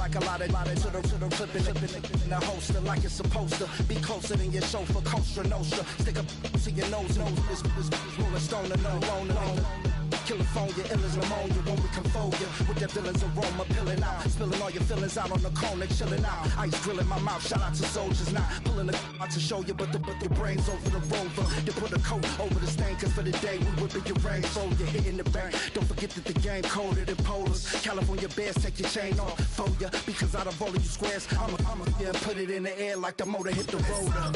like a lot of to the flipping in the holster like it's supposed to be closer than your chauffeur, Costa Nostra. Stick up to your nose, this rolling stone alone. California, ill as pneumonia when we can fold you with that villain's aroma, pilling out, spilling all your feelings out on the corner, chilling out. Ice grilling my mouth, shout out to soldiers now, pulling the out to show you, but the brains over the rover. They put a coat over the stain, cause for the day we whipping your rain, so you're hitting the bank. Don't forget that the game coded in polars. California bears, take your chain off for ya, because out of all of you squares, I'ma yeah, put it in the air like the motor hit the roller.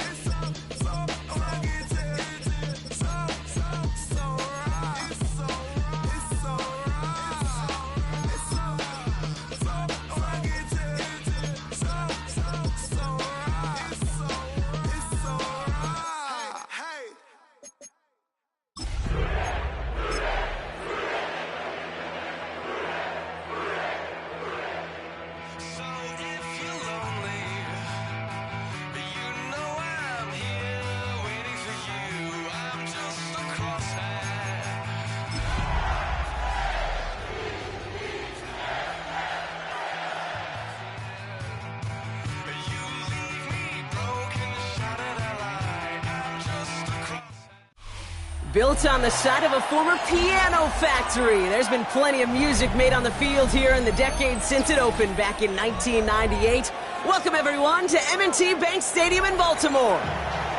Built on the side of a former piano factory, there's been plenty of music made on the field here in the decade since it opened back in 1998. Welcome, everyone, to M&T Bank Stadium in Baltimore.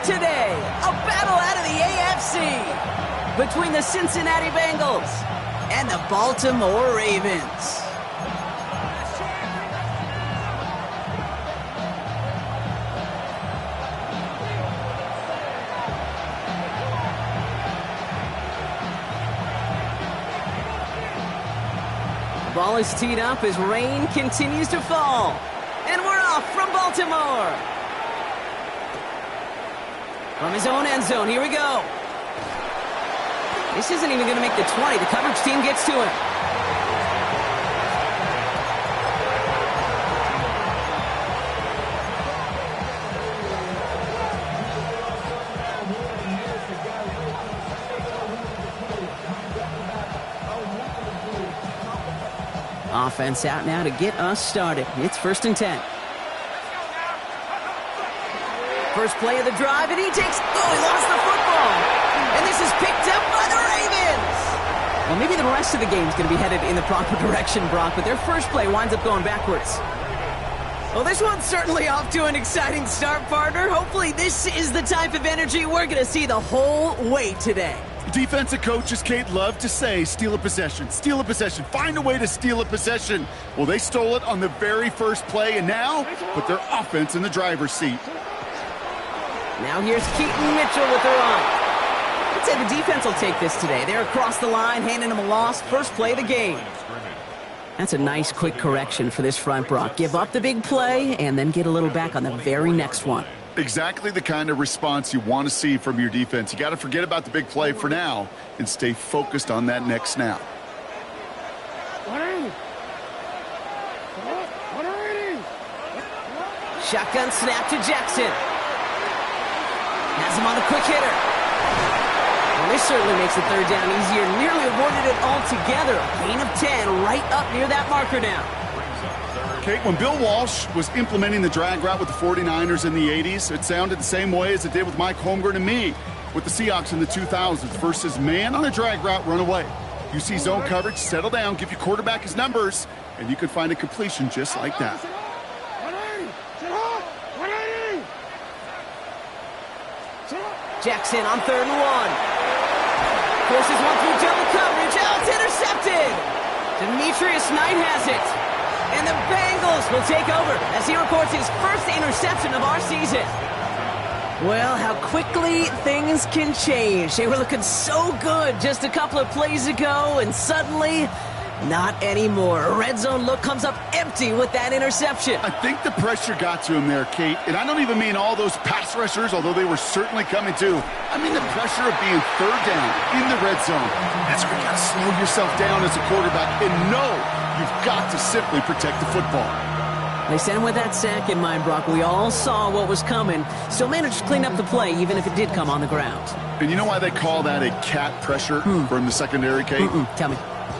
Today, a battle out of the AFC between the Cincinnati Bengals and the Baltimore Ravens. Ball is teed up as rain continues to fall. And we're off from Baltimore. From his own end zone, here we go. This isn't even going to make the 20. The coverage team gets to him. Offense out now to get us started. It's 1st and 10. First play of the drive, and he takes... Oh, he lost the football. And this is picked up by the Ravens. Well, maybe the rest of the game is going to be headed in the proper direction, Brock, but their first play winds up going backwards. Well, this one's certainly off to an exciting start, partner. Hopefully this is the type of energy we're going to see the whole way today. Defensive coaches, Kate, love to say, steal a possession, find a way to steal a possession. Well, they stole it on the very first play, and now put their offense in the driver's seat. Now here's Keaton Mitchell with the run. I'd say the defense will take this today. They're across the line, handing them a loss. First play of the game. That's a nice quick correction for this front, Brock. Give up the big play, and then get a little back on the very next one. Exactly the kind of response you want to see from your defense. You got to forget about the big play for now and stay focused on that next snap. Shotgun snap to Jackson. Has him on a quick hitter. Well, this certainly makes the third down easier. Nearly avoided it altogether. A gain of 10 right up near that marker now. Kate, when Bill Walsh was implementing the drag route with the 49ers in the 80s, it sounded the same way as it did with Mike Holmgren and me with the Seahawks in the 2000s versus man on a drag route, run away. You see zone coverage, settle down, give your quarterback his numbers, and you could find a completion just like that. Jackson on 3rd and 1. Forces one through double coverage. Oh, it's intercepted. Demetrius Knight has it. And the Bengals will take over as he records his first interception of our season. Well, how quickly things can change. They were looking so good just a couple of plays ago, and suddenly, not anymore. A red zone look comes up empty with that interception. I think the pressure got to him there, Kate. And I don't even mean all those pass rushers, although they were certainly coming too. I mean the pressure of being 3rd down in the red zone. That's where you got to slow yourself down as a quarterback and know you've got to simply protect the football. They sent him with that sack in mind, Brock. We all saw what was coming. Still managed to clean up the play, even if it did come on the ground. And you know why they call that a cat pressure from the secondary, Kate? Tell me.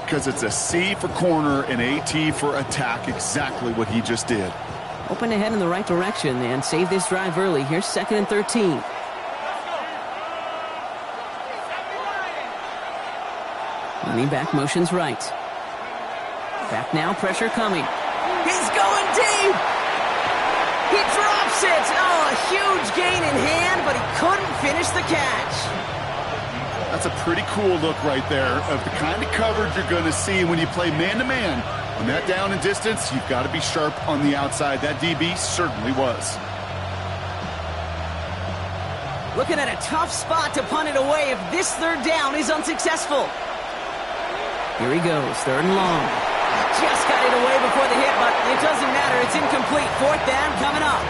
because it's a C for corner and a T for attack, exactly what he just did. Open ahead in the right direction and save this drive early. Here's 2nd and 13. Running back motions right. Back now, pressure coming. He's going deep! He drops it! Oh, a huge gain in hand, but he couldn't finish the catch. That's a pretty cool look right there of the kind of coverage you're going to see when you play man-to-man. On that down and distance, you've got to be sharp on the outside. That DB certainly was. Looking at a tough spot to punt it away if this 3rd down is unsuccessful. Here he goes, 3rd and long. Just got it away before the hit, but it doesn't matter. It's incomplete. 4th down coming up.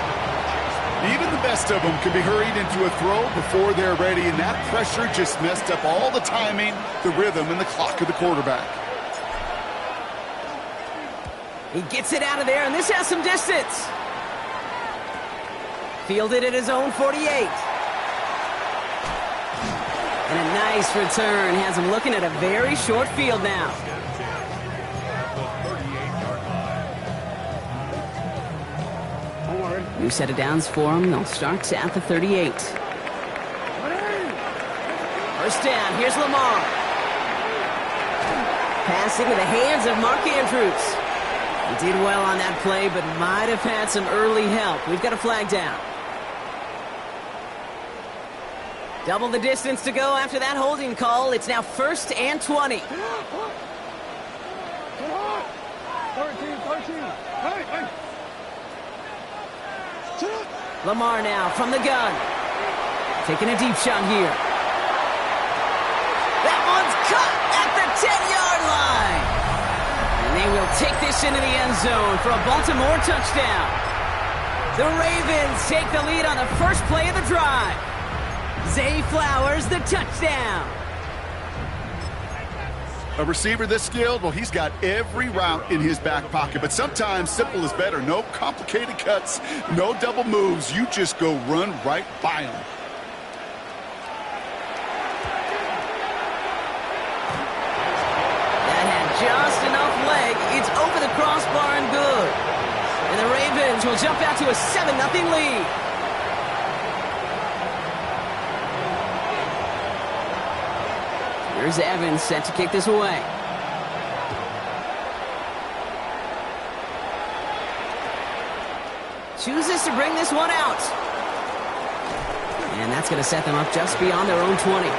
Even the best of them can be hurried into a throw before they're ready, and that pressure just messed up all the timing, the rhythm, and the clock of the quarterback. He gets it out of there, and this has some distance. Fielded at his own 48. And a nice return has him looking at a very short field now. New set of downs for him. They'll start at the 38. 1st down. Here's Lamar. Pass into the hands of Mark Andrews. He did well on that play, but might have had some early help. We've got a flag down. Double the distance to go after that holding call. It's now 1st and 20. Lamar now from the gun. Taking a deep shot here. That one's cut at the 10-yard line. And they will take this into the end zone for a Baltimore touchdown. The Ravens take the lead on the first play of the drive. Zay Flowers, the touchdown. A receiver this skilled, well, he's got every route in his back pocket, but sometimes simple is better. No complicated cuts, no double moves. You just go run right by him. That had just enough leg. It's over the crossbar and good. And the Ravens will jump out to a 7-0 lead. Here's Evans set to kick this away. Chooses to bring this one out. And that's going to set them up just beyond their own 20.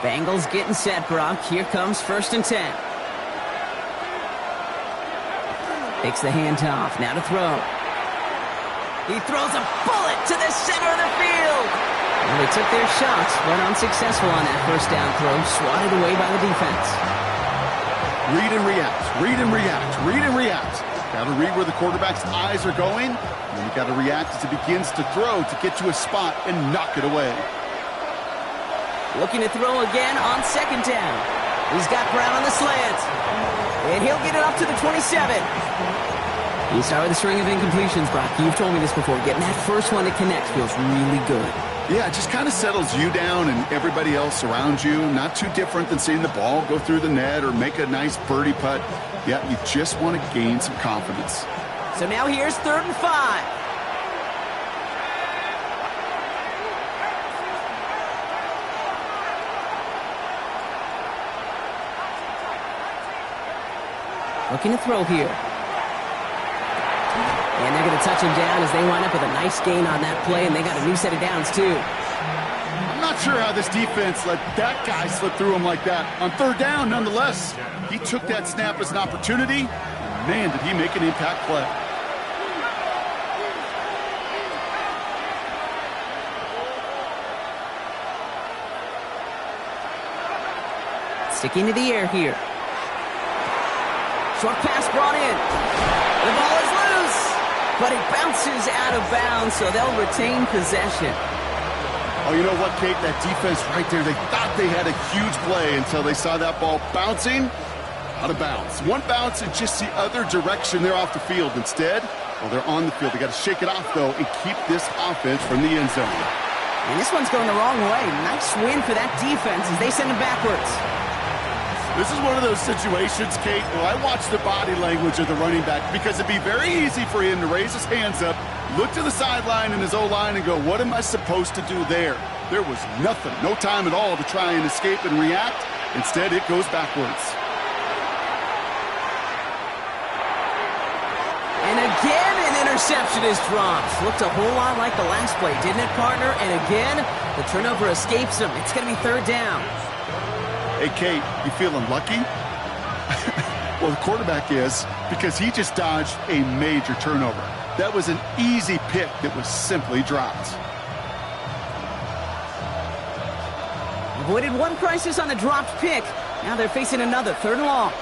Bengals getting set, Brock. Here comes 1st and 10. Takes the handoff, now to throw. He throws a bullet to the center of the field. Well, they took their shots, but unsuccessful on that 1st down throw, swatted away by the defense. Read and react, read and react, read and react. Got to read where the quarterback's eyes are going, and then you got to react as he begins to throw to get to a spot and knock it away. Looking to throw again on 2nd down. He's got Brown on the slant. And he'll get it up to the 27. You start with a string of incompletions, Brock. You've told me this before. Getting that first one to connect feels really good. Yeah, it just kind of settles you down and everybody else around you. Not too different than seeing the ball go through the net or make a nice birdie putt. Yeah, you just want to gain some confidence. So now here's 3rd and 5. Looking to throw here. And they're going to touch him down as they wind up with a nice gain on that play, and they got a new set of downs, too. I'm not sure how this defense let that guy slip through him like that. On 3rd down, nonetheless, he took that snap as an opportunity. And man, did he make an impact play. Sticking to the air here. Short pass brought in. The ball is loose, but it bounces out of bounds, so they'll retain possession. Oh, you know what, Kate? That defense right there, they thought they had a huge play until they saw that ball bouncing. Out of bounds. One bounce and just the other direction. They're off the field. Instead, well, they're on the field. They got to shake it off, though, and keep this offense from the end zone. And this one's going the wrong way. Nice win for that defense as they send him backwards. This is one of those situations, Kate, where I watch the body language of the running back because it'd be very easy for him to raise his hands up, look to the sideline in his O-line and go, what am I supposed to do there? There was nothing, no time at all to try and escape and react. Instead, it goes backwards. And again, an interception is dropped. Looked a whole lot like the last play, didn't it, partner? And again, the turnover escapes him. It's going to be third down. Hey, Kate, you feeling lucky? Well, the quarterback is, because he just dodged a major turnover. That was an easy pick that was simply dropped. Avoided one crisis on a dropped pick. Now they're facing another, third and long.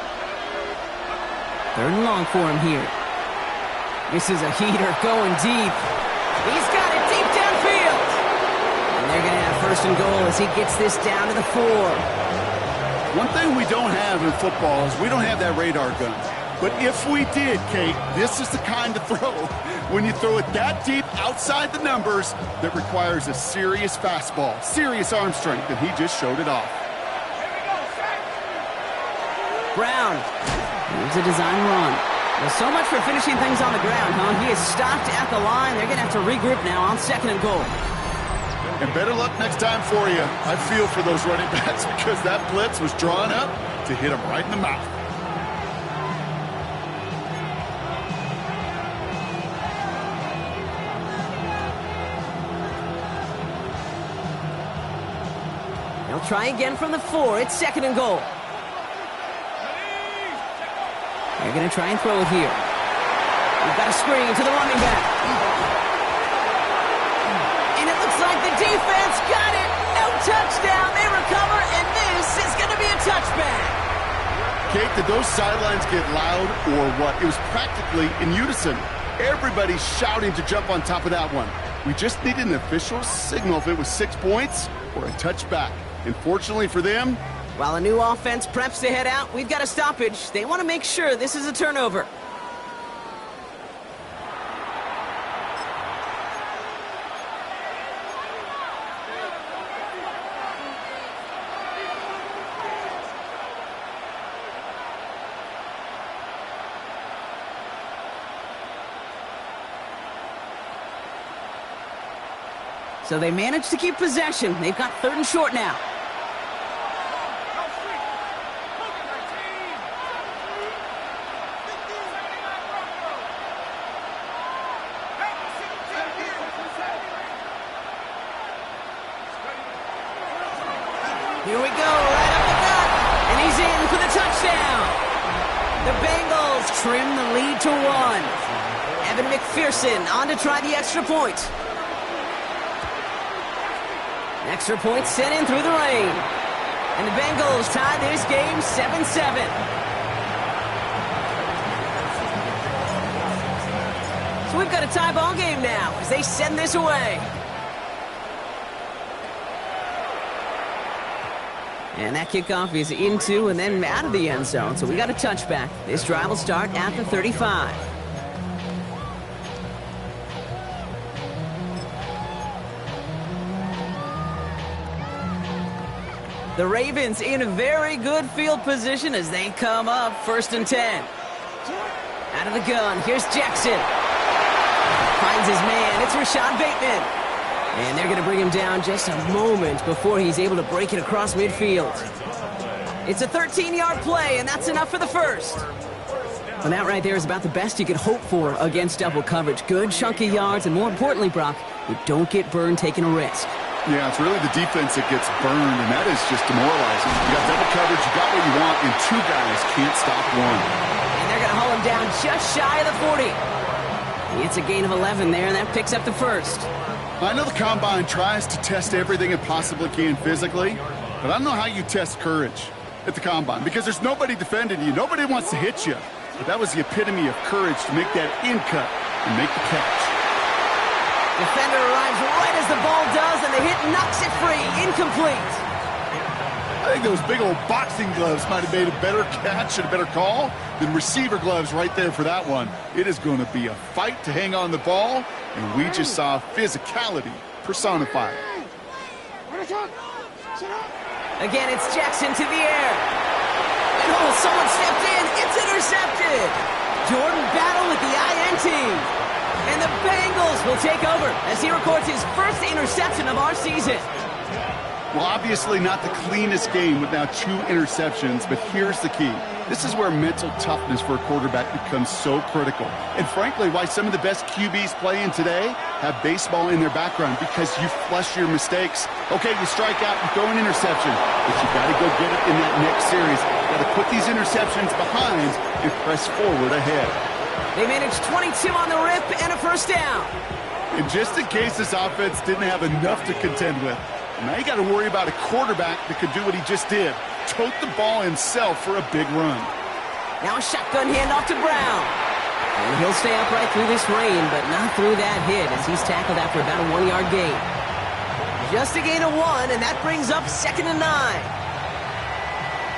Third and long for him here. This is a heater going deep. He's got it deep downfield. And they're going to have first and goal as he gets this down to the 4. One thing we don't have in football is we don't have that radar gun. But if we did, Kate, this is the kind of throw, when you throw it that deep outside the numbers, that requires a serious fastball, serious arm strength, and he just showed it off. Brown. Here's a design run. Well, so much for finishing things on the ground, huh? He is stopped at the line. They're going to have to regroup now on second and goal. And better luck next time for you. I feel for those running backs because that blitz was drawn up to hit him right in the mouth. They'll try again from the 4. It's second and goal. They're going to try and throw it here. We've got a screen to the running back. And it looks like the defense got it. No touchdown. They recover, and this is going to be a touchback. Kate, did those sidelines get loud or what? It was practically in unison. Everybody shouting to jump on top of that one. We just needed an official signal if it was 6 points or a touchback. And fortunately for them, while a new offense preps to head out, we've got a stoppage. They want to make sure this is a turnover. So they managed to keep possession. They've got third and short now. Here we go, right up the gut, and he's in for the touchdown. The Bengals trim the lead to 1. Evan McPherson on to try the extra point. Extra point sent in through the rain. And the Bengals tie this game 7-7. So we've got a tie ball game now as they send this away. And that kickoff is into and then out of the end zone. So we got a touchback. This drive will start at the 35. The Ravens in a very good field position as they come up first and 10. Out of the gun, here's Jackson. Finds his man, it's Rashad Bateman. And they're going to bring him down just a moment before he's able to break it across midfield. It's a 13-yard play, and that's enough for the first. And that right there is about the best you could hope for against double coverage. Good chunky yards, and more importantly, Brock, you don't get burned taking a risk. Yeah, it's really the defense that gets burned, and that is just demoralizing. You got double coverage, you got what you want, and 2 guys can't stop one. And they're going to haul him down just shy of the 40. It's a gain of 11 there, and that picks up the first. I know the Combine tries to test everything it possibly can physically, but I don't know how you test courage at the Combine because there's nobody defending you. Nobody wants to hit you. But that was the epitome of courage to make that in cut and make the catch. Defender arrives right as the ball does, and the hit knocks it free. Incomplete. I think those big old boxing gloves might have made a better catch and a better call than receiver gloves right there for that one. It is going to be a fight to hang on the ball, and we just saw physicality personified. Again, it's Jackson to the air. And oh, someone stepped in. It's intercepted. Jordan Battle with the INT. And the Bengals will take over as he records his first interception of our season. Well, obviously not the cleanest game with now 2 interceptions, but here's the key. This is where mental toughness for a quarterback becomes so critical. And frankly, why some of the best QBs playing today have baseball in their background, because you flush your mistakes. Okay, you strike out, you throw an interception, but you got to go get it in that next series. Got to put these interceptions behind and press forward ahead. They managed 22 on the rip and a first down. And just in case this offense didn't have enough to contend with, now you got to worry about a quarterback that could do what he just did. Tote the ball himself for a big run. Now a shotgun handoff to Brown. And he'll stay upright through this rain, but not through that hit as he's tackled after about a 1-yard gain. Just a gain of 1, and that brings up 2nd and 9.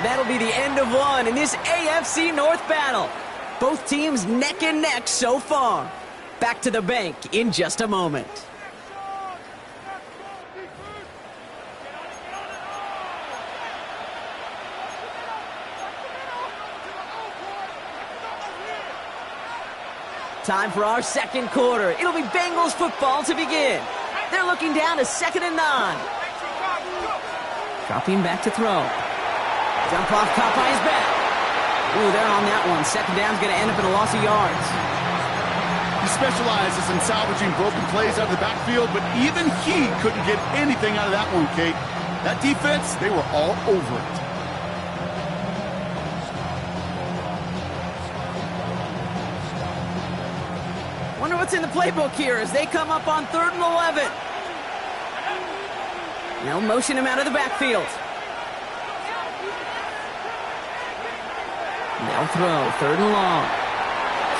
That'll be the end of 1 in this AFC North battle. Both teams neck and neck so far. Back to the bank in just a moment. Time for our second quarter. It'll be Bengals football to begin. They're looking down to 2nd and 9. Dropping back to throw. Dump off caught by his back. Ooh, they're on that one. 2nd down's going to end up in a loss of yards. He specializes in salvaging broken plays out of the backfield, but even he couldn't get anything out of that one, Kate. That defense, they were all over it. Wonder what's in the playbook here as they come up on 3rd and 11. They'll motion him out of the backfield. They'll throw 3rd and long.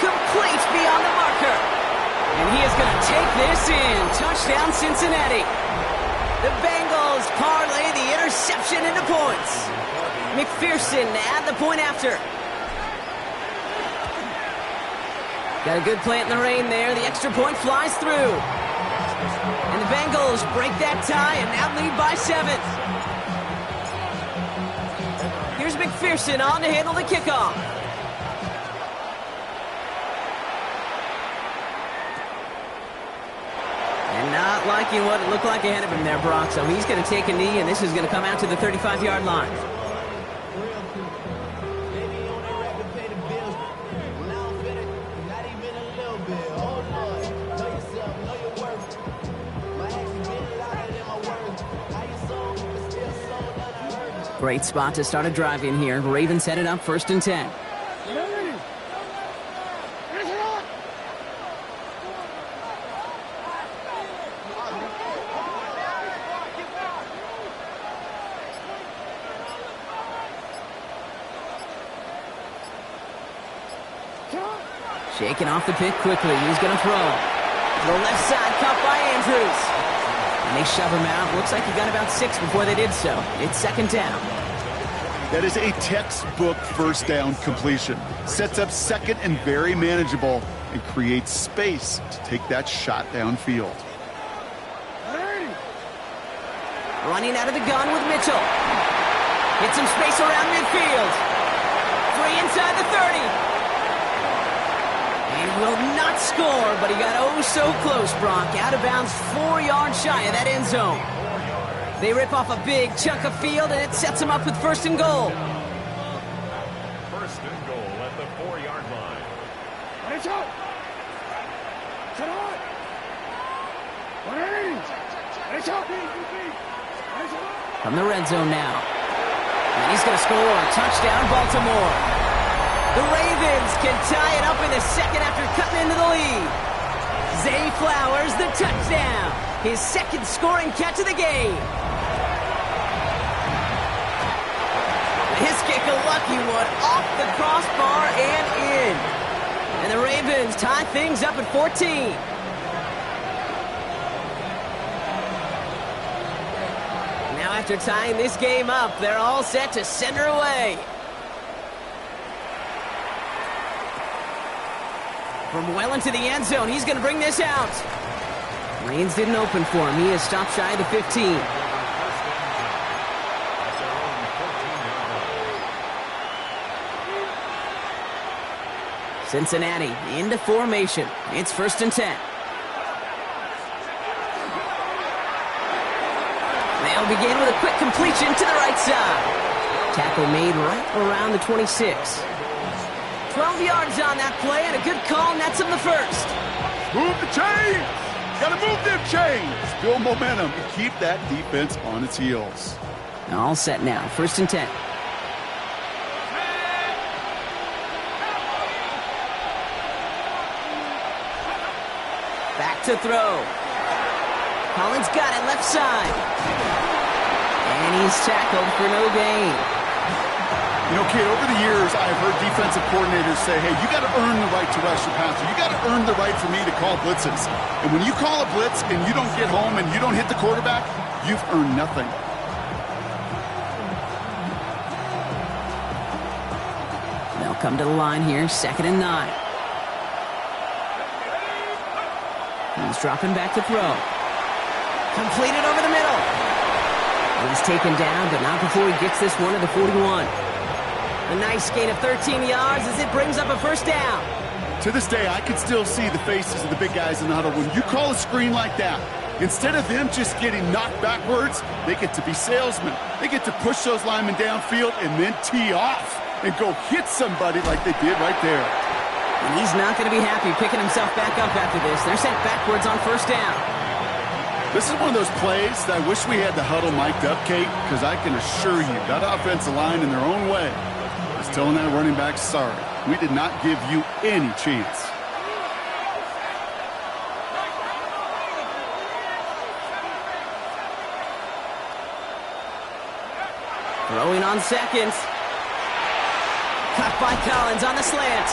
Complete beyond the marker. And he is going to take this in. Touchdown, Cincinnati. The Bengals parlay the interception into points. McPherson to add the point after. Got a good plant in the rain there. The extra point flies through. And the Bengals break that tie and now lead by 7. Here's McPherson on to handle the kickoff. And not liking what it looked like ahead of him there, Brock. So he's going to take a knee, and this is going to come out to the 35-yard line. Great spot to start a drive in here. Ravens headed up 1st and 10. Shaking off the pick quickly. He's going to throw. The left side caught by Andrews. And they shove him out. Looks like he got about 6 before they did so. It's 2nd down. That is a textbook 1st down completion. Sets up 2nd and very manageable and creates space to take that shot downfield. Running out of the gun with Mitchell. Hit some space around midfield. Free inside the 30. He will not score, but he got oh so close, Brock. Out of bounds 4 yards shy of that end zone. They rip off a big chunk of field, and it sets them up with 1st and goal. 1st and goal at the 4-yard line. From the red zone now. And he's going to score. Touchdown, Baltimore. The Ravens can tie it up in the 2nd after cutting into the lead. Zay Flowers, the touchdown. His 2nd scoring catch of the game. His kick, a lucky one, off the crossbar and in. And the Ravens tie things up at 14. Now a after tying this game up, they're all set to send her away. From well into the end zone, he's going to bring this out. Lanes didn't open for him. He is stopped shy of the 15. Cincinnati into formation. It's 1st and 10. They'll begin with a quick completion to the right side. Tackle made right around the 26. 12 yards on that play, and a good call nets him the first. Move the chains! Gotta move them chains! Build momentum and keep that defense on its heels. All set now. 1st and 10. Back to throw. Collins got it left side. And he's tackled for no gain. You know, Kate, over the years, I've heard defensive coordinators say, hey, you got to earn the right to rush your passer. You got to earn the right for me to call blitzes. And when you call a blitz and you don't get home and you don't hit the quarterback, you've earned nothing. They'll come to the line here, 2nd and 9. He's dropping back to throw. Completed over the middle. He's taken down, but not before he gets this one to the 41. A nice gain of 13 yards as it brings up a 1st down. To this day, I can still see the faces of the big guys in the huddle. When you call a screen like that, instead of them just getting knocked backwards, they get to be salesmen. They get to push those linemen downfield and then tee off and go hit somebody like they did right there. And he's not going to be happy picking himself back up after this. They're sent backwards on 1st down. This is one of those plays that I wish we had the huddle mic'd up, Kate, because I can assure you that offensive line in their own way is telling that running back, sorry, we did not give you any chance. Throwing on 2nd. Cut by Collins on the slant.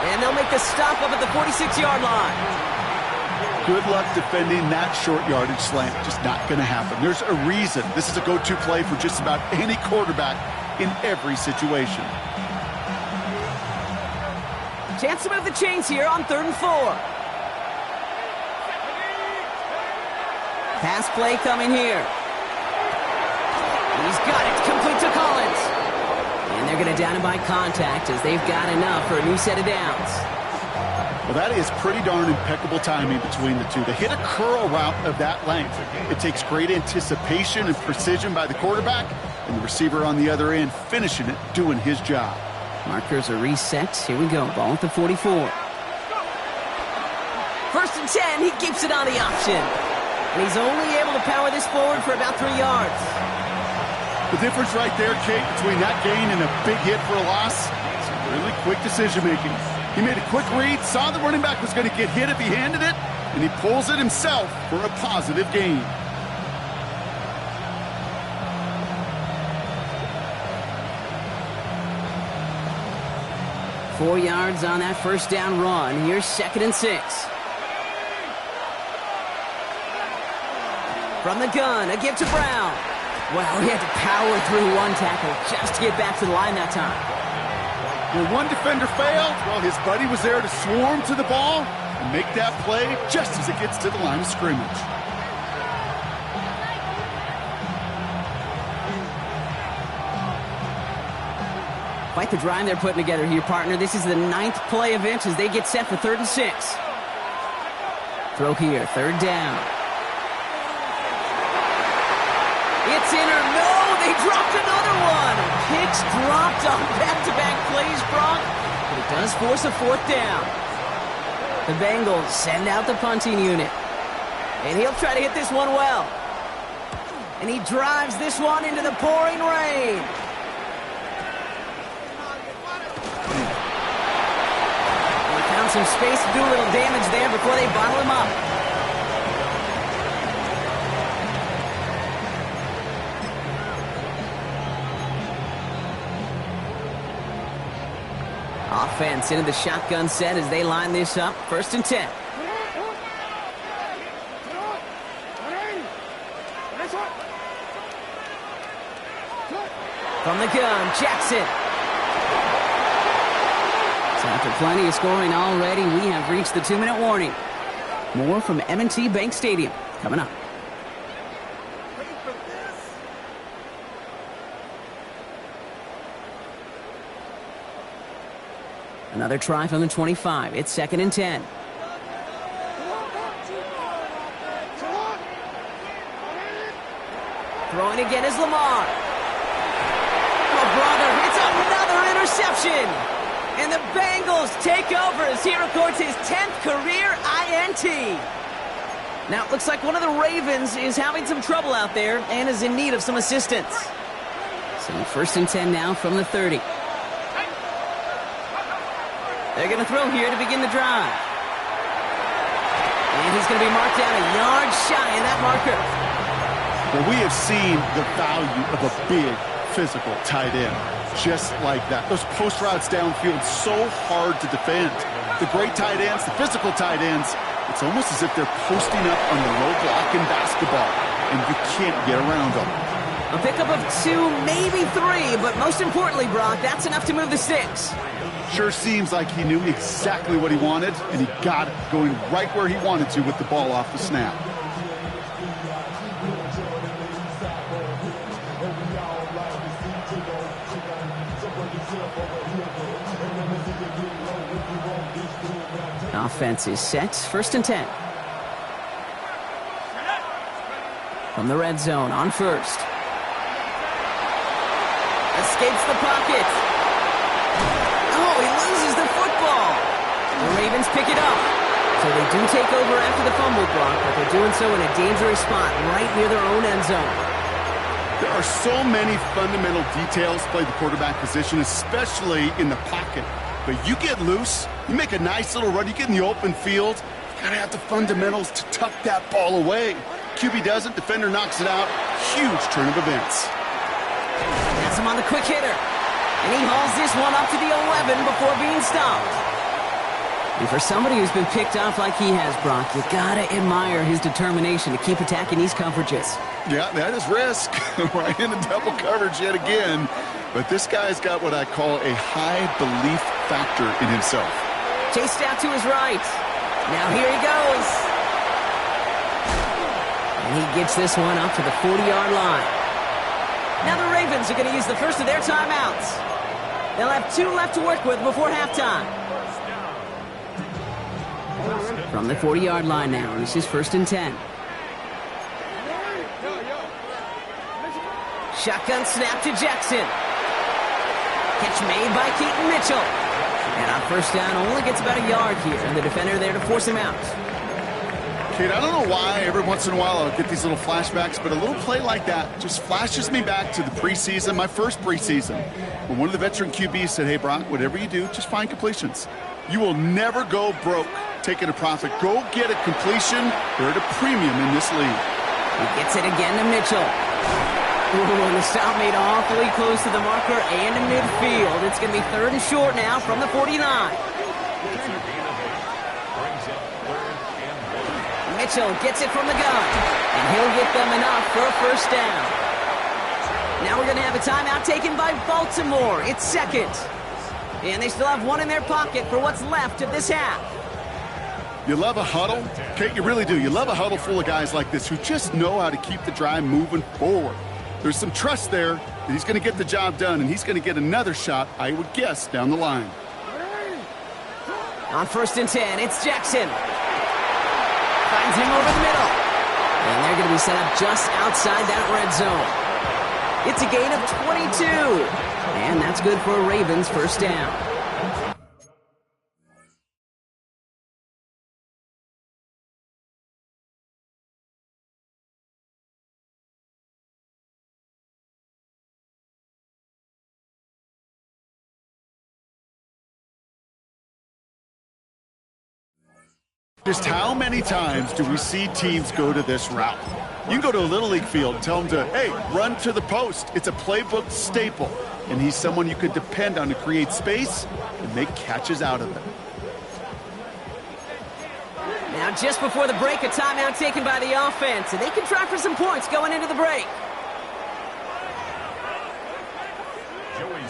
And they'll make the stop up at the 46-yard line. Good luck defending that short yardage slant. Just not going to happen. There's a reason. This is a go-to play for just about any quarterback in every situation. Chance to move the chains here on 3rd and 4. Pass play coming here. He's got it. Complete to Collins. And they're going to down him by contact as they've got enough for a new set of downs. Well, that is pretty darn impeccable timing between the two. To hit a curl route of that length, it takes great anticipation and precision by the quarterback, and the receiver on the other end finishing it, doing his job. Markers are reset. Here we go. Ball at the 44. 1st and 10. He keeps it on the option. And he's only able to power this forward for about 3 yards. The difference right there, Kate, between that gain and a big hit for a loss, is really quick decision-making. He made a quick read, saw the running back was going to get hit if he handed it, and he pulls it himself for a positive gain. Four yards on that 1st down run. Here's 2nd and 6. From the gun, a give to Brown. Well, he had to power through one tackle just to get back to the line that time. When one defender failed, well, his buddy was there to swarm to the ball and make that play just as it gets to the line of scrimmage. Quite the drive they're putting together here, partner. This is the 9th play event as they get set for 3rd and 6. Throw here, 3rd down. It's in or no, they dropped another one. Kicks dropped on back-to-back plays, Brock, but it does force a 4th down. The Bengals send out the punting unit, and he'll try to hit this one well. And he drives this one into the pouring rain. And he found some space to do a little damage there before they bottle him up. Offense into the shotgun set as they line this up. 1st and 10. From the gun, Jackson. So after plenty of scoring already, we have reached the 2-minute warning. More from M&T Bank Stadium coming up. Another try from the 25. It's 2nd and 10. Throwing again is Lamar. Oh, brother, it's another interception. And the Bengals take over as he records his 10th career INT. Now, it looks like one of the Ravens is having some trouble out there and is in need of some assistance. So 1st and 10 now from the 30. They're going to throw here to begin the drive. And he's going to be marked down a yard shy in that marker. Well, we have seen the value of a big, physical tight end. Just like that. Those post routes downfield, so hard to defend. The great tight ends, the physical tight ends, it's almost as if they're posting up on the low block in basketball, and you can't get around them. A pickup of 2, maybe 3, but most importantly, Brock, that's enough to move the sticks. Sure seems like he knew exactly what he wanted, and he got it going right where he wanted to with the ball off the snap. Offense is set. 1st and 10. From the red zone on 1st. Escapes the pocket. Oh, he loses the football. The Ravens pick it up. So they do take over after the fumble block, but they're doing so in a dangerous spot right near their own end zone. There are so many fundamental details to play the quarterback position, especially in the pocket. But you get loose, you make a nice little run, you get in the open field, you gotta have the fundamentals to tuck that ball away. QB doesn't, defender knocks it out. Huge turn of events. That's him on the quick hitter. And he hauls this one up to the 11 before being stopped. And for somebody who's been picked off like he has, Brock, you gotta admire his determination to keep attacking these coverages. Yeah, that is risk. Right into double coverage yet again. But this guy's got what I call a high belief factor in himself. Chased out to his right. Now here he goes. And he gets this one up to the 40-yard line. Now the Ravens are going to use the first of their timeouts. They'll have 2 left to work with before halftime. From the 40-yard line now, this is 1st and 10. Shotgun snap to Jackson. Catch made by Keaton Mitchell. And on 1st down, only gets about a yard here, and the defender there to force him out. Kate, I don't know why every once in a while I'll get these little flashbacks, but a little play like that just flashes me back to the preseason, my first preseason, when one of the veteran QBs said, hey, Brock, whatever you do, just find completions. You will never go broke taking a profit. Go get a completion. They're at a premium in this league. He gets it again to Mitchell. Ooh, and the stop made awfully close to the marker and to midfield. It's going to be 3rd and short now from the 49. Mitchell gets it from the gun, and he'll get them enough for a 1st down. Now we're going to have a timeout taken by Baltimore. It's 2nd. And they still have 1 in their pocket for what's left of this half. You love a huddle? Kate, you really do. You love a huddle full of guys like this who just know how to keep the drive moving forward. There's some trust there that he's going to get the job done, and he's going to get another shot, I would guess, down the line. On 1st and 10, it's Jackson. Finds him over the middle. And they're going to be set up just outside that red zone. It's a gain of 22. And that's good for a Ravens 1st down. Just how many times do we see teams go to this route? You can go to a Little League field and tell them to, hey, run to the post. It's a playbook staple. And he's someone you could depend on to create space and make catches out of it. Now just before the break, a timeout taken by the offense. And they can try for some points going into the break.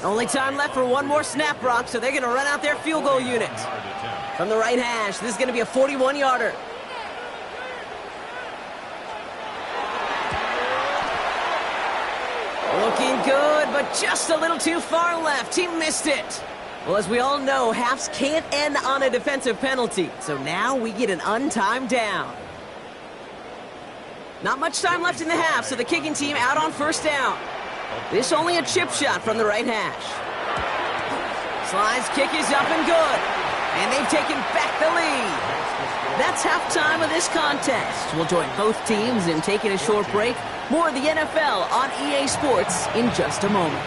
Only time left for one more snap, Brock, so they're going to run out their field goal unit. From the right hash, this is going to be a 41-yarder. Looking good, but just a little too far left. He missed it. Well, as we all know, halves can't end on a defensive penalty, so now we get an untimed down. Not much time left in the half, so the kicking team out on first down. This only a chip shot from the right hash. Slide's kick is up and good, and they've taken back the lead. That's halftime of this contest. We'll join both teams in taking a short break. More of the NFL on EA Sports in just a moment.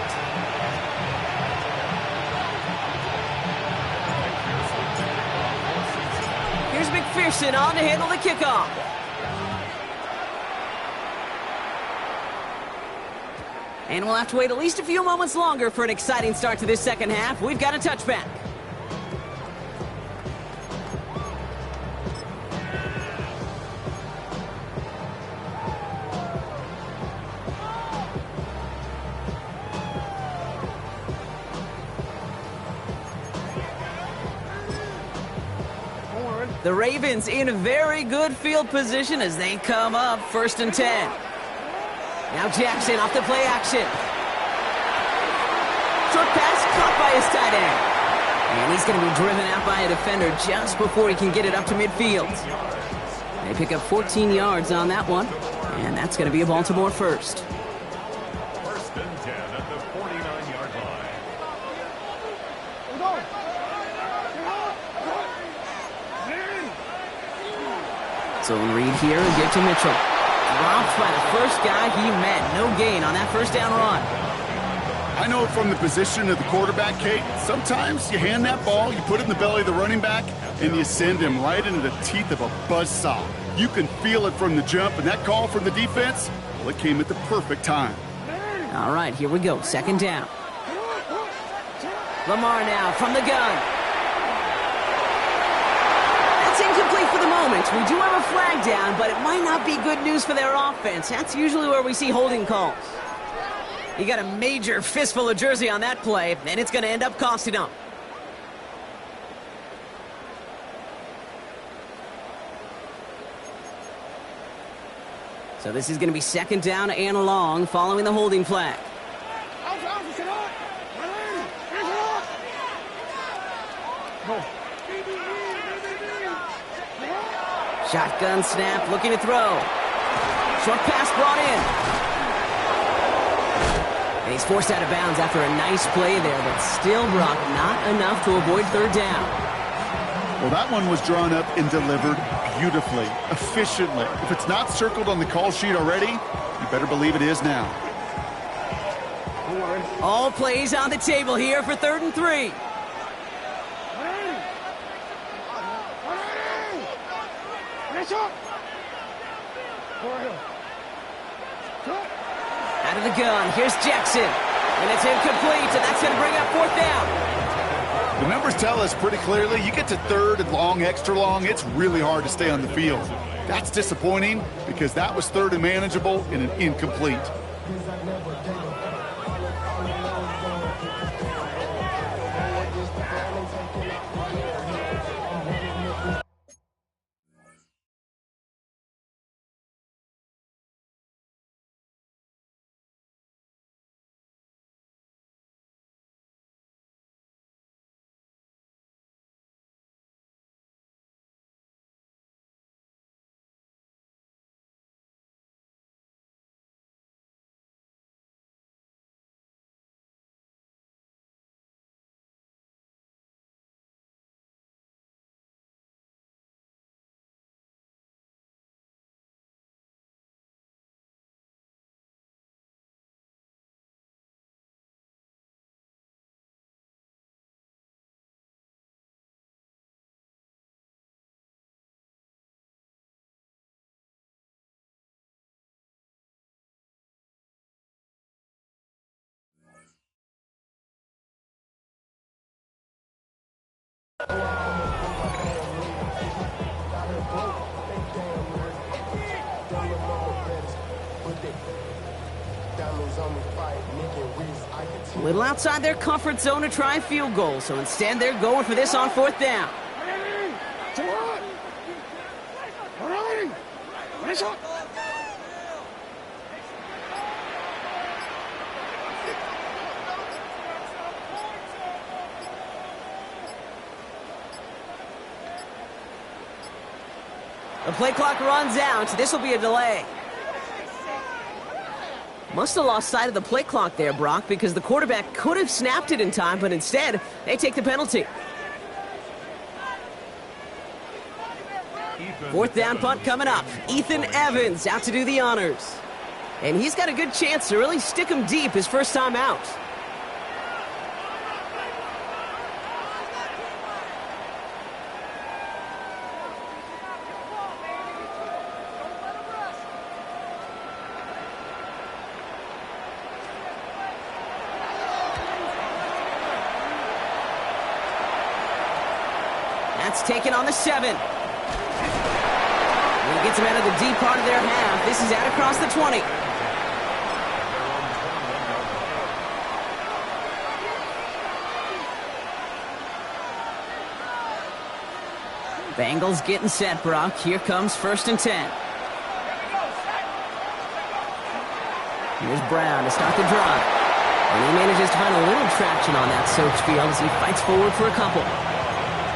Here's McPherson on to handle the kickoff. And we'll have to wait at least a few moments longer for an exciting start to this second half. We've got a touchback. The Ravens in very good field position as they come up 1st and 10. Now Jackson off the play action. Short pass caught by his tight end. And he's going to be driven out by a defender just before he can get it up to midfield. They pick up 14 yards on that one. And that's going to be a Baltimore first. 1st and 10 at the 49-yard line. Zone read here and give to Mitchell. Dropped by the first guy he met. No gain on that first down run. I know it from the position of the quarterback, Kate. Sometimes you hand that ball, you put it in the belly of the running back, and you send him right into the teeth of a buzzsaw. You can feel it from the jump, and that call from the defense, well, it came at the perfect time. All right, here we go. 2nd down. Lamar now from the gun. Incomplete for the moment. We do have a flag down, but it might not be good news for their offense. That's usually where we see holding calls. He got a major fistful of jersey on that play, and it's going to end up costing him. So this is going to be 2nd down and long following the holding flag. Shotgun snap, looking to throw. Short pass brought in. And he's forced out of bounds after a nice play there, but still, Brock, not enough to avoid 3rd down. Well, that one was drawn up and delivered beautifully, efficiently. If it's not circled on the call sheet already, you better believe it is now. All plays on the table here for 3rd and 3. Out of the gun, here's Jackson. And it's incomplete, and that's going to bring up 4th down. The numbers tell us pretty clearly, you get to 3rd and long, extra long, it's really hard to stay on the field. That's disappointing because that was 3rd and manageable and an incomplete. Diamonds on me fight, making wrist, I can A little outside their comfort zone to try a field goal, so instead they're going for this on 4th down. The play clock runs out, so this will be a delay. Must have lost sight of the play clock there, Brock, because the quarterback could have snapped it in time, but instead, they take the penalty. 4th down punt coming up. Ethan Evans out to do the honors. And he's got a good chance to really stick him deep his first time out. That's taken on the 7. And he gets him out of the deep part of their half. This is out across the 20. Bengals getting set, Brock. Here comes 1st and 10. Here's Brown to start the drive. And he manages to find a little traction on that soaked field as he fights forward for a couple.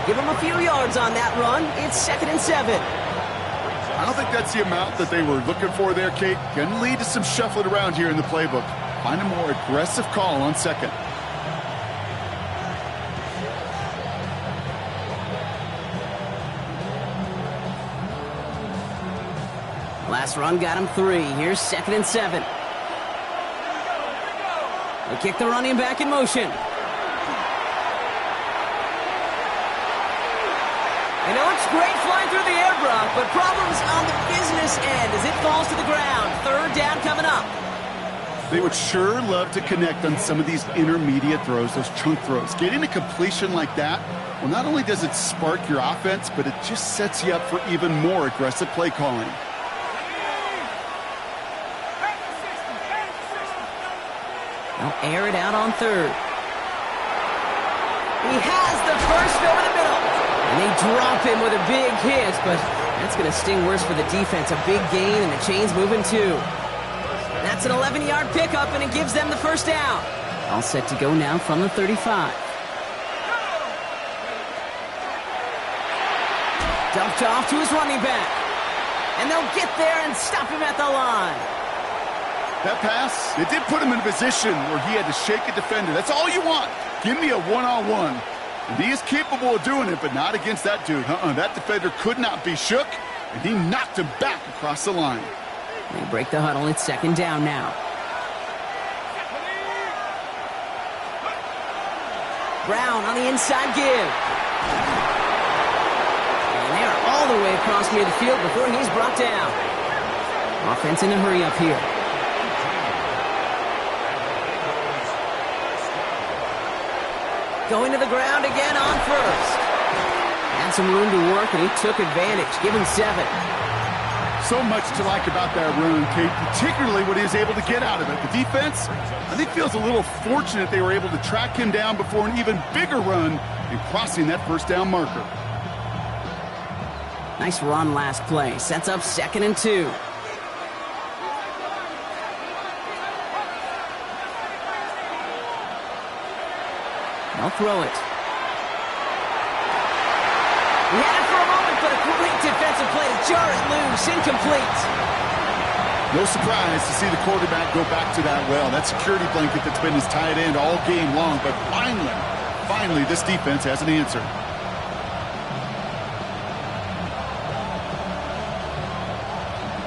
Give him a few yards on that run. It's 2nd and 7. I don't think that's the amount that they were looking for there, Kate. Can lead to some shuffling around here in the playbook. Find a more aggressive call on 2nd. Last run got him 3. Here's 2nd and 7. They kick the running back in motion. And it looks great flying through the air, Brock, but problems on the business end as it falls to the ground. 3rd down coming up. They would sure love to connect on some of these intermediate throws, those chunk throws. Getting a completion like that, well, not only does it spark your offense, but it just sets you up for even more aggressive play calling. They'll air it out on 3rd. He has the first over the middle. And they drop him with a big hit, but that's going to sting worse for the defense. A big gain, and the chain's moving too. That's an 11-yard pickup, and it gives them the 1st down. All set to go now from the 35. Dumped off to his running back. And they'll get there and stop him at the line. That pass, it did put him in a position where he had to shake a defender. That's all you want. Give me a one-on-one. And he is capable of doing it, but not against that dude. That defender could not be shook, and he knocked him back across the line. They break the huddle. It's 2nd down now. Brown on the inside give. And they're all the way across near the field before he's brought down. Offense in a hurry up here. Going to the ground again on 1st. Had some room to work, and he took advantage. Give him 7. So much to like about that run, Kate, particularly what he was able to get out of it. The defense, I think, feels a little fortunate they were able to track him down before an even bigger run and crossing that 1st down marker. Nice run last play. Sets up 2nd and 2. They'll throw it. He had it for a moment, but a great defensive play to jar it loose. Incomplete. No surprise to see the quarterback go back to that well. That security blanket that's been his tight end all game long. But finally, this defense has an answer.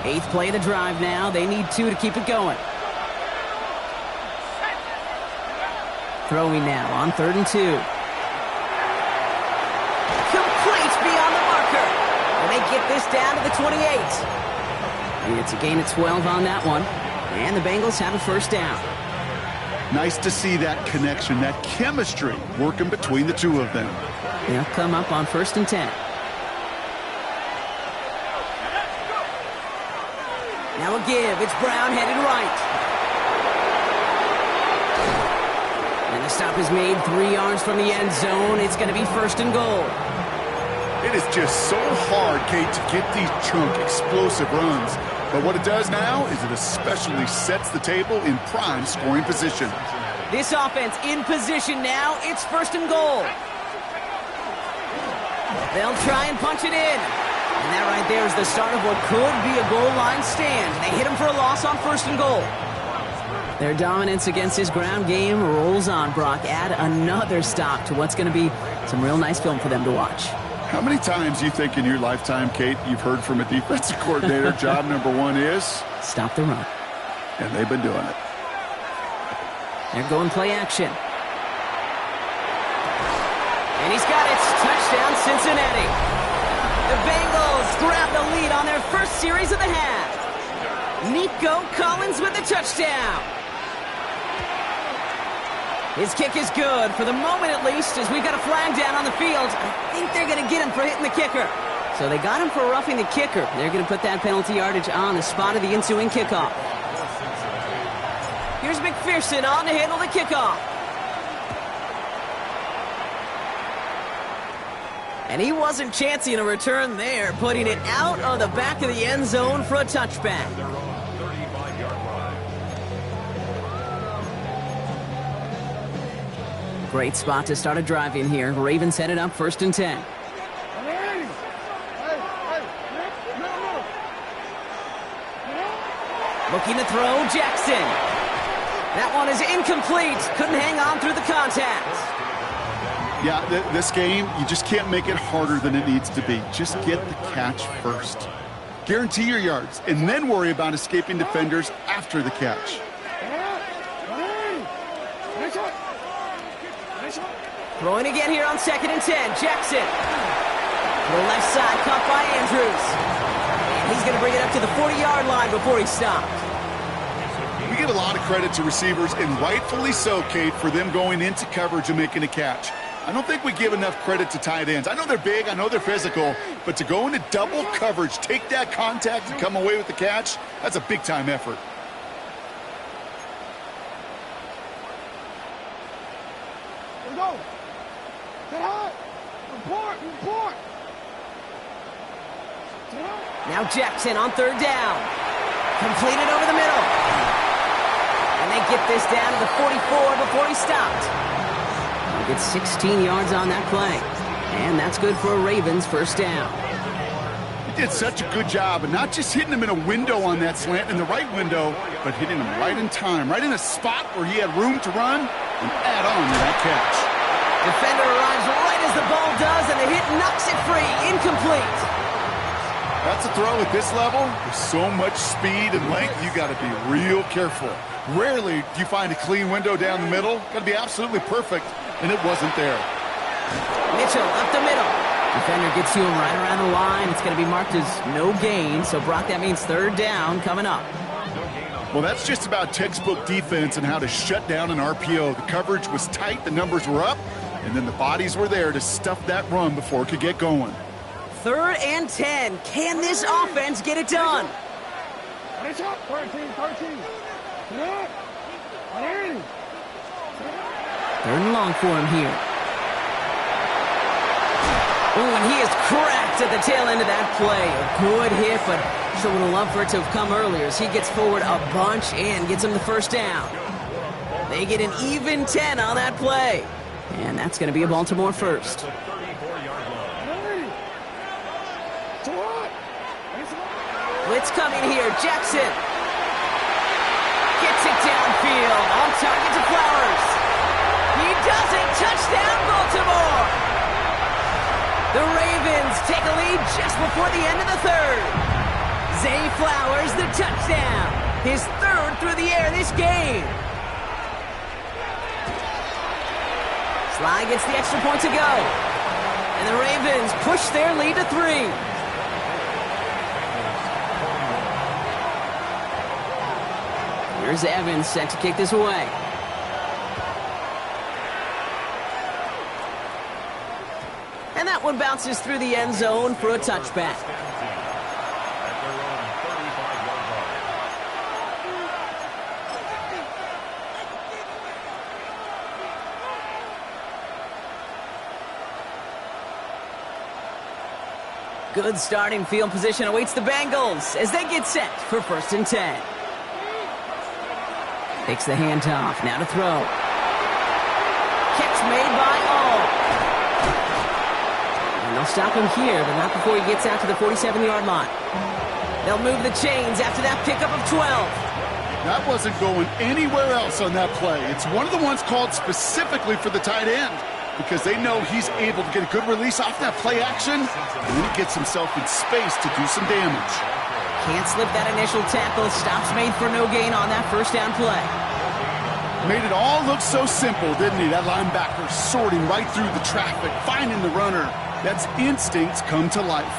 Eighth play of the drive now. They need 2 to keep it going. Throwing now on 3rd and 2. Complete beyond the marker. And they get this down to the 28. And it's a gain of 12 on that one. And the Bengals have a 1st down. Nice to see that connection, that chemistry working between the two of them. They'll come up on 1st and 10. Now a give. It's Brown headed right. stop is made 3 yards from the end zone. It's going to be first and goal. It is just so hard, Kate, to get these chunk, explosive runs. But what it does now is it especially sets the table in prime scoring position. This offense in position now. It's first and goal. They'll try and punch it in. And that right there is the start of what could be a goal line stand. They hit him for a loss on first and goal. Their dominance against his ground game rolls on, Brock. Add another stop to what's going to be some real nice film for them to watch. How many times do you think in your lifetime, Kate, you've heard from a defensive coordinator, job number one is? Stop the run. And they've been doing it. They're going play action. And he's got it. Touchdown, Cincinnati. The Bengals grab the lead on their first series of the half. Nico Collins with the touchdown. His kick is good, for the moment at least, as we've got a flag down on the field. I think they're going to get him for hitting the kicker. So they got him for roughing the kicker. They're going to put that penalty yardage on the spot of the ensuing kickoff. Here's McPherson on to handle the kickoff. And he wasn't chancing a return there, putting it out of the back of the end zone for a touchback. Great spot to start a drive in here. Ravens headed up first and 10. Looking to throw, Jackson. That one is incomplete. Couldn't hang on through the contact. Yeah, this game, you just can't make it harder than it needs to be. Just get the catch first. Guarantee your yards, and then worry about escaping defenders after the catch. Throwing again here on second and 10. Jackson. To the left side, caught by Andrews. And he's going to bring it up to the 40-yard line before he stopped. We give a lot of credit to receivers, and rightfully so, Kate, for them going into coverage and making a catch. I don't think we give enough credit to tight ends. I know they're big, I know they're physical, but to go into double coverage, take that contact and come away with the catch, that's a big-time effort. Here we go. Get hot. Report. Now Jackson on third down. Completed over the middle. And they get this down to the 44 before he stopped. He gets 16 yards on that play. And that's good for a Ravens first down. He did such a good job, and not just hitting him in a window on that slant, in the right window, but hitting him right in time, right in a spot where he had room to run and add on to that catch. Defender arrives right as the ball does, and the hit knocks it free. Incomplete. That's a throw at this level. With so much speed and length, you got to be real careful. Rarely do you find a clean window down the middle. Got to be absolutely perfect, and it wasn't there. Mitchell up the middle. Defender gets to him right around the line. It's going to be marked as no gain. So, Brock, that means third down coming up. Well, that's just about textbook defense and how to shut down an RPO. The coverage was tight, the numbers were up, and then the bodies were there to stuff that run before it could get going. Third and 10. Can this offense get it done? 13. Third and long for him here. Oh, and he is cracked at the tail end of that play. A good hit, but sure would have loved for it to have come earlier as he gets forward a bunch and gets him the first down. They get an even 10 on that play. And that's going to be a Baltimore first. Blitz coming here. Jackson gets it downfield. On target to Flowers. He does it. Touchdown, Baltimore. The Ravens take a lead just before the end of the third. Zay Flowers, the touchdown. His third through the air this game. Sly gets the extra point to go. And the Ravens push their lead to 3. Here's Evans set to kick this away. And that one bounces through the end zone for a touchback. Good starting field position awaits the Bengals as they get set for 1st and 10. Takes the handoff, now to throw. Catch made by All. And they'll stop him here, but not before he gets out to the 47-yard line. They'll move the chains after that pickup of 12. That wasn't going anywhere else on that play. It's one of the ones called specifically for the tight end because they know he's able to get a good release off that play action, and then he gets himself in space to do some damage. Can't slip that initial tackle. Stops made for no gain on that 1st down play. Made it all look so simple, didn't he? That linebacker sorting right through the traffic, finding the runner. That's instincts come to life.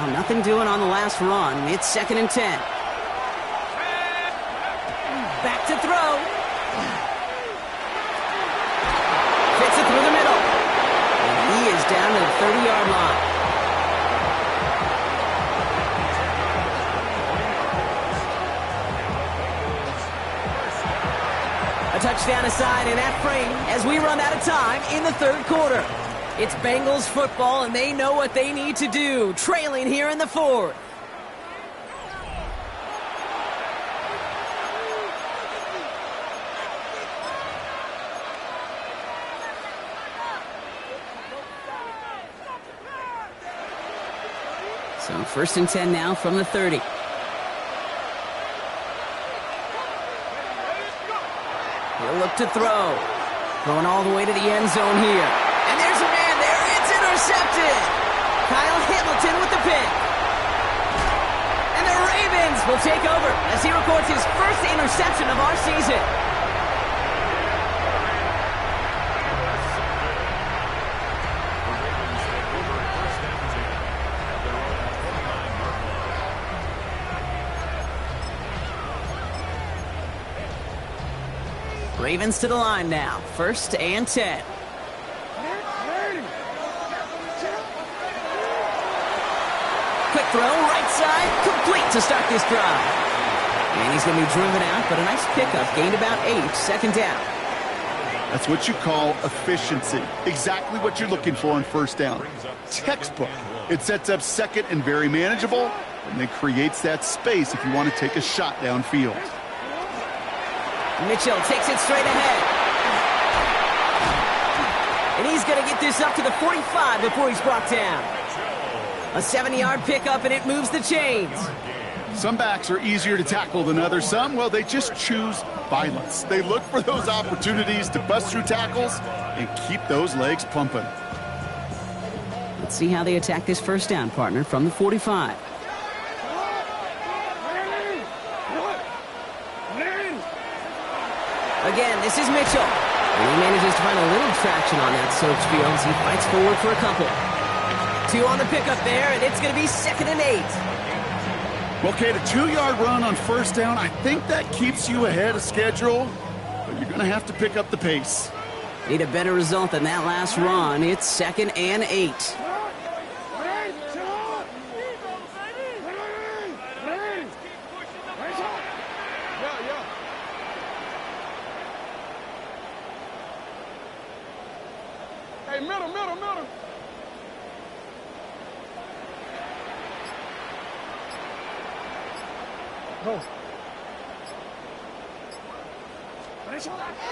Well, nothing doing on the last run. It's 2nd and 10. Back to throw. Fits it through the middle. And he is down to the 30-yard line. A touchdown aside in that frame as we run out of time in the 3rd quarter. It's Bengals football, and they know what they need to do, trailing here in the 4th. So 1st and 10 now from the 30. He'll look to throw. Throwing all the way to the end zone here. And there's a man there. It's intercepted. Kyle Hamilton with the pick. And the Ravens will take over as he records his 1st interception of our season. Ravens to the line now. 1st and 10. Quick throw, right side, complete to start this drive. And he's going to be driven out, but a nice pickup. Gained about 8, 2nd down. That's what you call efficiency. Exactly what you're looking for on 1st down. Textbook. It sets up 2nd and very manageable, and then creates that space if you want to take a shot downfield. Mitchell takes it straight ahead. And he's going to get this up to the 45 before he's brought down. A 70-yard pickup, and it moves the chains. Some backs are easier to tackle than others. Some, well, they just choose violence. They look for those opportunities to bust through tackles and keep those legs pumping. Let's see how they attack this 1st down, partner, from the 45. Again, this is Mitchell. And he manages to find a little traction on that Soaps field as he fights forward for a couple. 2 on the pickup there, and it's going to be 2nd and 8. Well, Kate, a 2-yard run on 1st down, I think that keeps you ahead of schedule, but you're going to have to pick up the pace. Need a better result than that last run. It's 2nd and 8. Hey, middle. Go.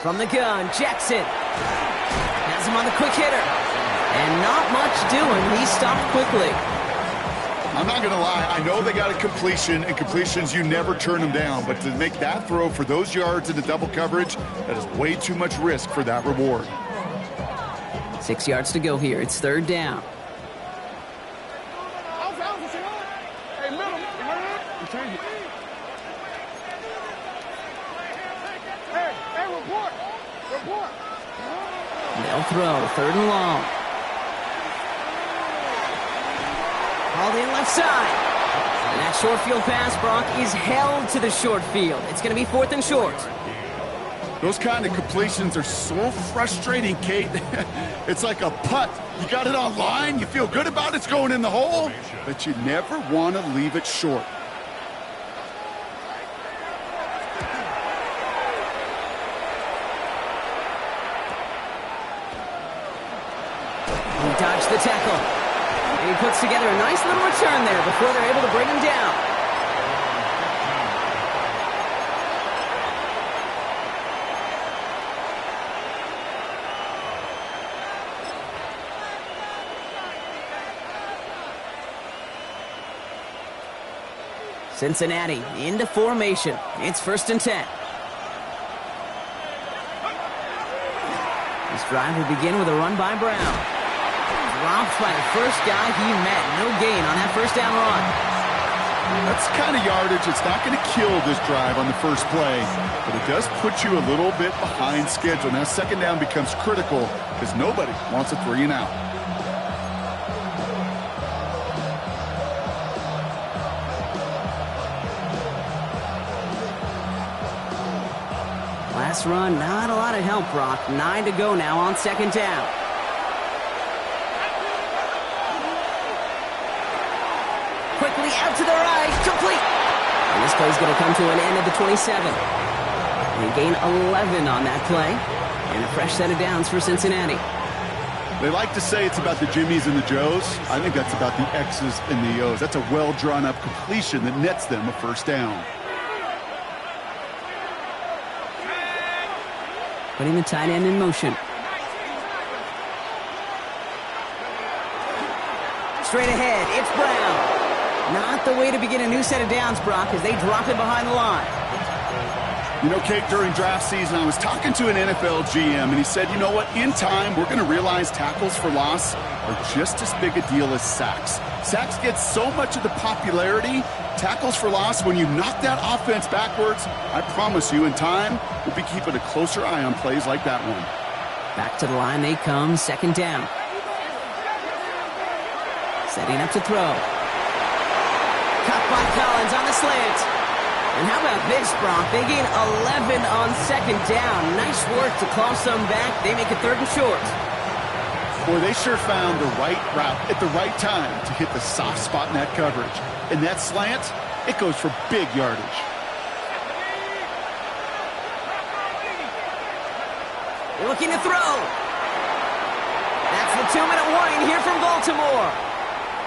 From the gun, Jackson has him on the quick hitter. And not much doing. He stopped quickly. I'm not going to lie. I know they got a completion, and completions, you never turn them down. But to make that throw for those yards into double coverage, that is way too much risk for that reward. 6 yards to go here. It's 3rd down. Hey, middle. Hey, report. They'll throw. 3rd and long. Hauled in left side. And that short field pass, Brock, is held to the short field. It's going to be 4th and short. Those kind of completions are so frustrating, Kate. It's like a putt. You got it on line, you feel good about it's going in the hole, but you never want to leave it short. He dodged the tackle. And he puts together a nice little return there before they're able to bring him down. Cincinnati into formation. It's 1st and 10. This drive will begin with a run by Brown. Dropped by the first guy he met. No gain on that first down run. That's the kind of yardage. It's not going to kill this drive on the first play, but it does put you a little bit behind schedule. Now 2nd down becomes critical because nobody wants a 3 and out. Last run, not a lot of help, Brock. 9 to go now on 2nd down. Quickly out to the right, complete. And this play's going to come to an end at the 27. They gain 11 on that play. And a fresh set of downs for Cincinnati. They like to say it's about the Jimmies and the Joes. I think that's about the X's and the O's. That's a well-drawn-up completion that nets them a 1st down. Putting the tight end in motion. Straight ahead, it's Brown. Not the way to begin a new set of downs, Brock, as they drop it behind the line. You know, Kate, during draft season, I was talking to an NFL GM, and he said, you know what, in time, we're going to realize tackles for loss are just as big a deal as sacks. Sacks get so much of the popularity. Tackles for loss, when you knock that offense backwards, I promise you, in time, we'll be keeping a closer eye on plays like that one. Back to the line they come, 2nd down. Setting up to throw. Caught by Collins on the slant. And how about this, Brock? They gain 11 on 2nd down. Nice work to claw some back. They make it 3rd and short. Boy, they sure found the right route at the right time to hit the soft spot in that coverage. And that slant, it goes for big yardage. Looking to throw. That's the 2-minute warning here from Baltimore.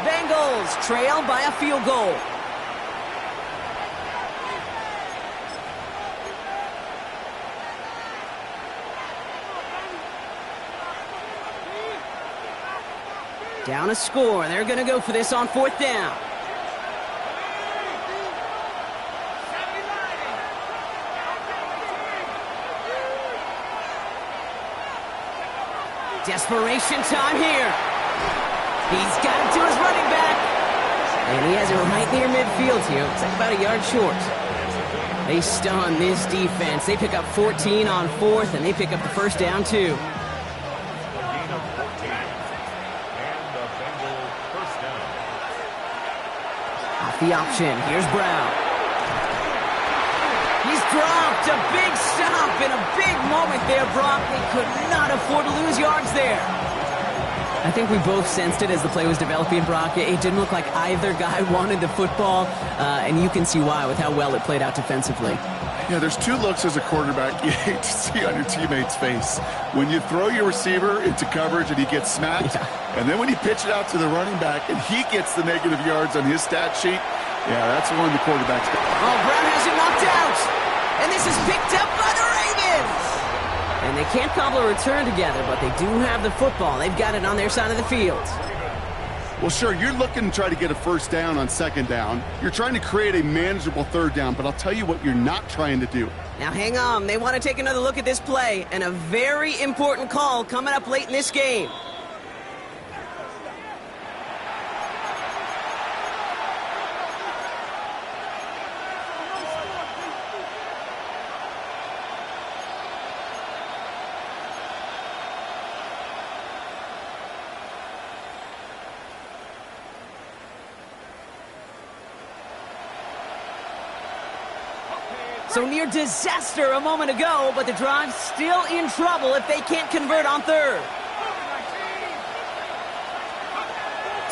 Bengals trail by a field goal. Down a score. They're going to go for this on 4th down. Desperation time here. He's got it to his running back. And he has it right near midfield here. It's like about a yard short. They stun this defense. They pick up 14 on 4th, and they pick up the 1st down, too. The option. Here's Brown. He's dropped. A big stop in a big moment there, Brock. They could not afford to lose yards there. I think we both sensed it as the play was developing, Brock. It didn't look like either guy wanted the football, and you can see why with how well it played out defensively. Yeah, there's 2 looks as a quarterback you hate to see on your teammate's face. When you throw your receiver into coverage and he gets smacked, and then when you pitch it out to the running back and he gets the negative yards on his stat sheet, yeah, that's the one the quarterback's got. Oh, Brown has it knocked out. And this is picked up by the Ravens. And they can't cobble a return together, but they do have the football. They've got it on their side of the field. Well, sure, you're looking to try to get a 1st down on 2nd down. You're trying to create a manageable 3rd down, but I'll tell you what you're not trying to do. Now, hang on. They want to take another look at this play, and a very important call coming up late in this game. So near disaster a moment ago, but the drive's still in trouble if they can't convert on 3rd.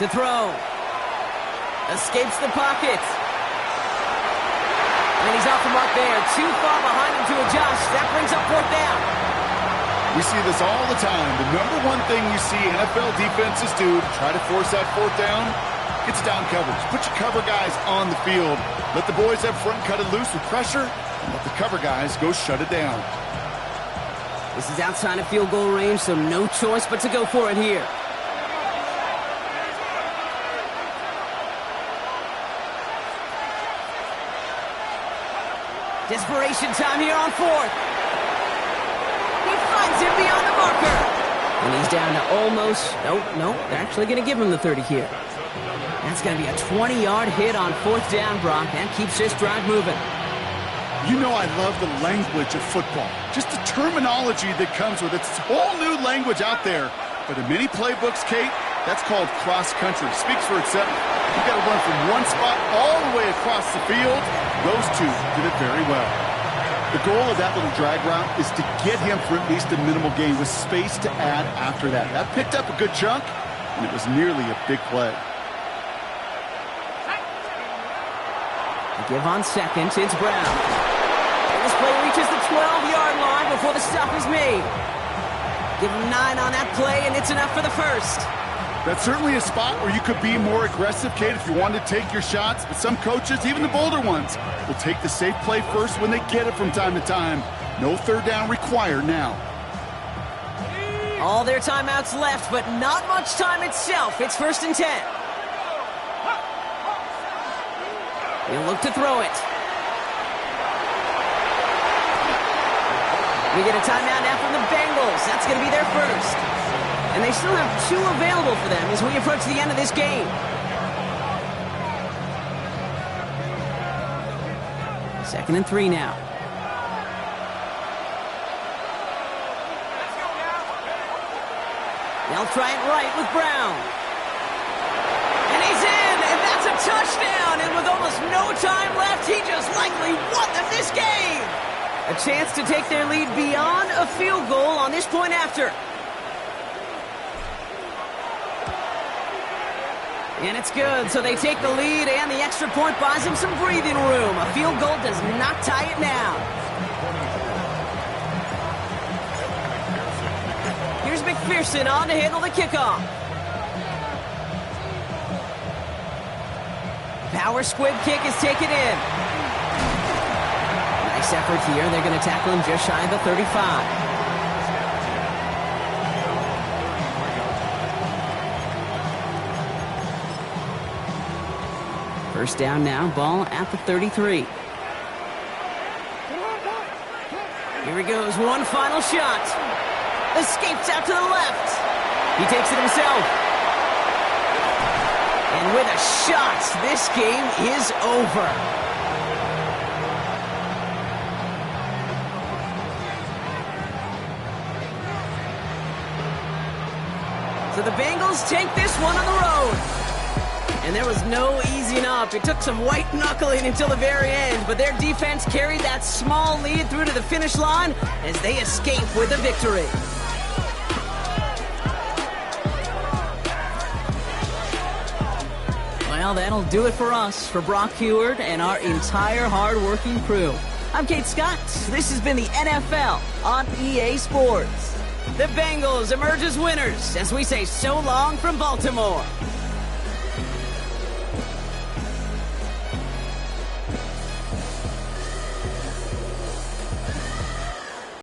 To throw. Escapes the pocket. And he's off the mark there. Too far behind him to adjust. That brings up 4th down. We see this all the time. The number one thing you see NFL defenses do to try to force that fourth down, it's down coverage. Put your cover guys on the field. Let the boys up front cut it loose with pressure, and let the cover guys go shut it down. This is outside of field goal range, so no choice but to go for it here. Desperation time here on fourth. He finds him beyond the marker. And he's down to almost, nope, they're actually going to give him the 30 here. That's going to be a 20-yard hit on fourth down, Brock. That keeps this drive moving. You know I love the language of football. Just the terminology that comes with it. It's a whole new language out there. But in many playbooks, Kate, that's called cross-country. Speaks for itself. You got to run from one spot all the way across the field. Those two did it very well. The goal of that little drag route is to get him for at least a minimal gain with space to add after that. That picked up a good chunk, and it was nearly a big play. They give on second. It's Brown. And this play reaches the 12-yard line before the stop is made. Give him 9 on that play, and it's enough for the first. That's certainly a spot where you could be more aggressive, Kate, if you wanted to take your shots. But some coaches, even the bolder ones, will take the safe play first when they get it from time to time. No third down required now. All their timeouts left, but not much time itself. It's 1st and 10. He'll look to throw it. We get a timeout now from the Bengals. That's going to be their first. And they still have 2 available for them as we approach the end of this game. Second and 3 now. They'll try it right with Brown. And he's in, and that's a touchdown. And with almost no time left, he just likely won them this game. A chance to take their lead beyond a field goal on this point after. And it's good, so they take the lead, and the extra point buys them some breathing room. A field goal does not tie it now. Here's McPherson on to handle the kickoff. Power squib kick is taken in. Nice effort here. They're going to tackle him just shy of the 35. First down now, ball at the 33. Here he goes, one final shot. Escapes out to the left. He takes it himself. And with a shot, this game is over. So the Bengals take this one on the road. And there was no easing up. It took some white knuckling until the very end, but their defense carried that small lead through to the finish line as they escape with a victory. Well, that'll do it for us, for Brock Heward and our entire hard-working crew. I'm Kate Scott. This has been the NFL on EA Sports. The Bengals emerge as winners as we say so long from Baltimore.